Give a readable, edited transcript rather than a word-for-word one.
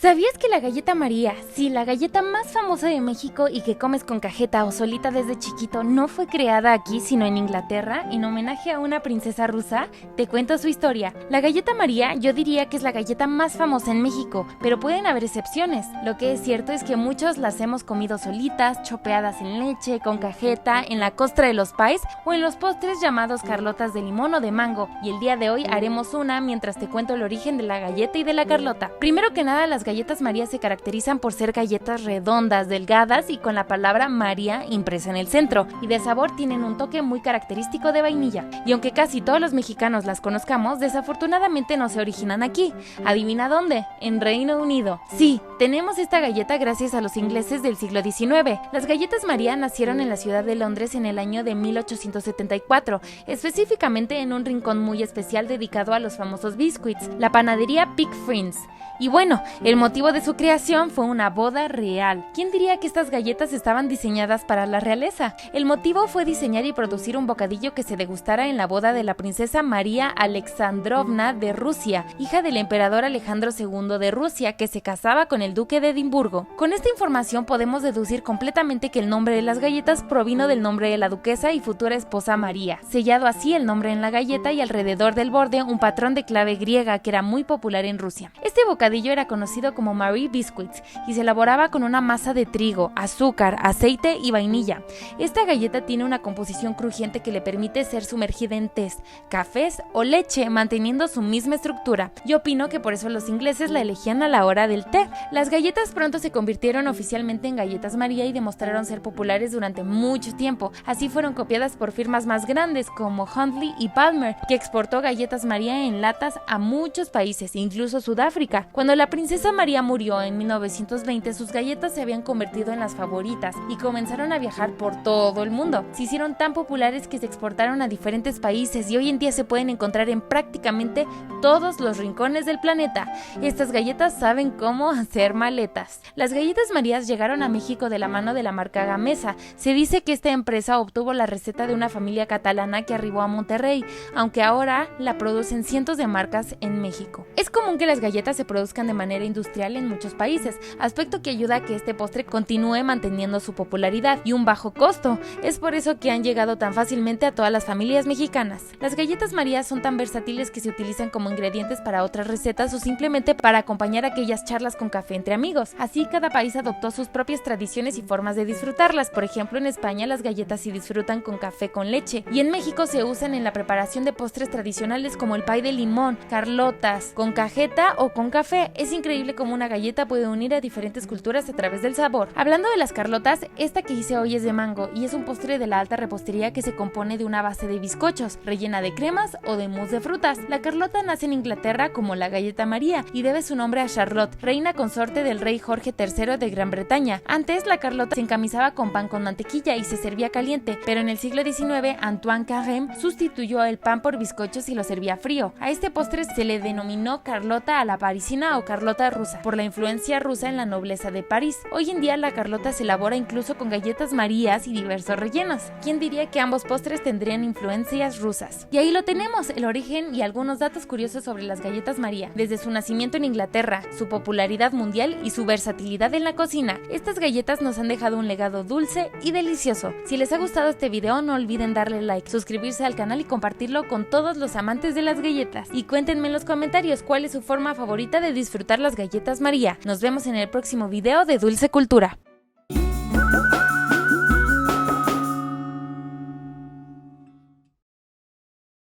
¿Sabías que la galleta María, sí, la galleta más famosa de México y que comes con cajeta o solita desde chiquito, no fue creada aquí sino en Inglaterra en homenaje a una princesa rusa? Te cuento su historia. La galleta María yo diría que es la galleta más famosa en México, pero pueden haber excepciones. Lo que es cierto es que muchos las hemos comido solitas, chopeadas en leche, con cajeta, en la costra de los pies o en los postres llamados carlotas de limón o de mango, y el día de hoy haremos una mientras te cuento el origen de la galleta y de la carlota. Primero que nada, las galletas María se caracterizan por ser galletas redondas, delgadas y con la palabra María impresa en el centro, y de sabor tienen un toque muy característico de vainilla. Y aunque casi todos los mexicanos las conozcamos, desafortunadamente no se originan aquí. ¿Adivina dónde? En Reino Unido. Sí, tenemos esta galleta gracias a los ingleses del siglo XIX. Las galletas María nacieron en la ciudad de Londres en el año de 1874, específicamente en un rincón muy especial dedicado a los famosos biscuits, la panadería Pick Friends. Y bueno, el motivo de su creación fue una boda real. ¿Quién diría que estas galletas estaban diseñadas para la realeza? El motivo fue diseñar y producir un bocadillo que se degustara en la boda de la princesa María Alexandrovna de Rusia, hija del emperador Alejandro II de Rusia, que se casaba con el duque de Edimburgo. Con esta información podemos deducir completamente que el nombre de las galletas provino del nombre de la duquesa y futura esposa María, sellado así el nombre en la galleta y alrededor del borde un patrón de clave griega que era muy popular en Rusia. Este bocadillo era conocido como Marie Biscuits y se elaboraba con una masa de trigo, azúcar, aceite y vainilla. Esta galleta tiene una composición crujiente que le permite ser sumergida en tés, cafés o leche, manteniendo su misma estructura. Yo opino que por eso los ingleses la elegían a la hora del té. Las galletas pronto se convirtieron oficialmente en galletas María y demostraron ser populares durante mucho tiempo. Así fueron copiadas por firmas más grandes como Huntley y Palmer, que exportó galletas María en latas a muchos países, incluso Sudáfrica. Cuando la princesa María murió en 1920, sus galletas se habían convertido en las favoritas y comenzaron a viajar por todo el mundo. Se hicieron tan populares que se exportaron a diferentes países y hoy en día se pueden encontrar en prácticamente todos los rincones del planeta. Estas galletas saben cómo hacer maletas. Las galletas Marías llegaron a México de la mano de la marca Gamesa. Se dice que esta empresa obtuvo la receta de una familia catalana que arribó a Monterrey, aunque ahora la producen cientos de marcas en México. Es común que las galletas se produzcan de manera industrial en muchos países, aspecto que ayuda a que este postre continúe manteniendo su popularidad y un bajo costo. Es por eso que han llegado tan fácilmente a todas las familias mexicanas. Las galletas Marías son tan versátiles que se utilizan como ingredientes para otras recetas o simplemente para acompañar aquellas charlas con café entre amigos. Así, cada país adoptó sus propias tradiciones y formas de disfrutarlas. Por ejemplo, en España las galletas se disfrutan con café con leche, y en México se usan en la preparación de postres tradicionales como el pay de limón, carlotas, con cajeta o con café. Es increíble cómo una galleta puede unir a diferentes culturas a través del sabor. Hablando de las carlotas, esta que hice hoy es de mango y es un postre de la alta repostería que se compone de una base de bizcochos, rellena de cremas o de mousse de frutas. La carlota nace en Inglaterra como la galleta María y debe su nombre a Charlotte, reina consorte del rey Jorge III de Gran Bretaña. Antes, la carlota se encamisaba con pan con mantequilla y se servía caliente, pero en el siglo XIX, Antoine Carême sustituyó el pan por bizcochos y lo servía frío. A este postre se le denominó carlota a la parisina o carlota rusa, por la influencia rusa en la nobleza de París. Hoy en día la carlota se elabora incluso con galletas Marías y diversos rellenos. ¿Quién diría que ambos postres tendrían influencias rusas? Y ahí lo tenemos, el origen y algunos datos curiosos sobre las galletas María, desde su nacimiento en Inglaterra, su popularidad mundial y su versatilidad en la cocina. Estas galletas nos han dejado un legado dulce y delicioso. Si les ha gustado este video, no olviden darle like, suscribirse al canal y compartirlo con todos los amantes de las galletas. Y cuéntenme en los comentarios cuál es su forma favorita de disfrutar las galletas María. Nos vemos en el próximo video de Dulce Cultura.